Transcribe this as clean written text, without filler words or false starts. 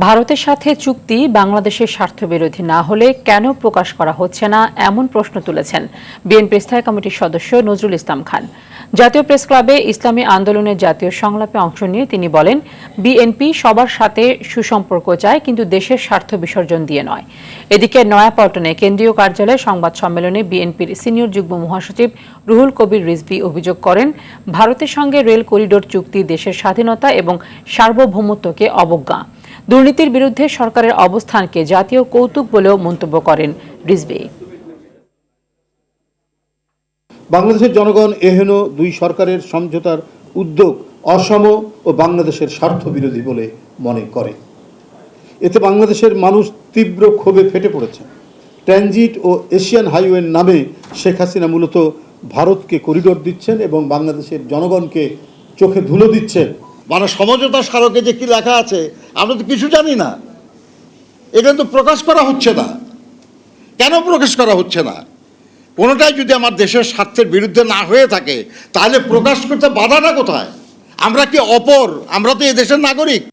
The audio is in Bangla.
ভারতের সাথে চুক্তি বাংলাদেশের স্বার্থবিরোধী না হলে কেন প্রকাশ করা হচ্ছে না এমন প্রশ্ন তুলেছেন বিএনপির স্থায়ী কমিটির সদস্য নজরুল ইসলাম খান। জাতীয় প্রেস ক্লাবে ইসলামী আন্দোলনের জাতীয় সংলাপে অংশ নিয়ে তিনি বলেন, বিএনপি সবার সাথে সুসম্পর্ক চায়, কিন্তু দেশের স্বার্থ বিসর্জন দিয়ে নয়। এদিকে নয়াপল্টনে কেন্দ্রীয় কার্যালয়ে সংবাদ সম্মেলনে বিএনপির সিনিয়র যুগ্ম মহাসচিব রুহুল কবির রিজভী অভিযোগ করেন, ভারতের সঙ্গে রেল করিডোর চুক্তি দেশের স্বাধীনতা এবং সার্বভৌমত্বকে অবজ্ঞা। দুর্নীতির বিরুদ্ধে সরকারের অবস্থানকে জাতীয় কৌতুক বলেও মন্তব্য করেন রিজভী। বাংলাদেশের জনগণ এহেন দুই সরকারের সমঝোতার উদ্যোগ অসম ও বাংলাদেশের স্বার্থ বিরোধী বলে মনে করে। এতে বাংলাদেশের মানুষ তীব্র ক্ষোভে ফেটে পড়েছে। ট্রানজিট ও এশিয়ান হাইওয়ের নামে শেখ হাসিনা মূলত ভারতকে করিডোর দিচ্ছেন এবং বাংলাদেশের জনগণকে চোখে ধুলো দিচ্ছেন। মানে সমঝোতা স্মারকে যে কি লেখা আছে আমরা তো কিছু জানি না, এটা তো প্রকাশ করা হচ্ছে না। কেন প্রকাশ করা হচ্ছে না? কোনোটাই যদি আমার দেশের স্বার্থের বিরুদ্ধে না হয়ে থাকে তাহলে প্রকাশ করতে বাধাটা কোথায়? আমরা কি অপর? আমরা তো এই দেশের নাগরিক।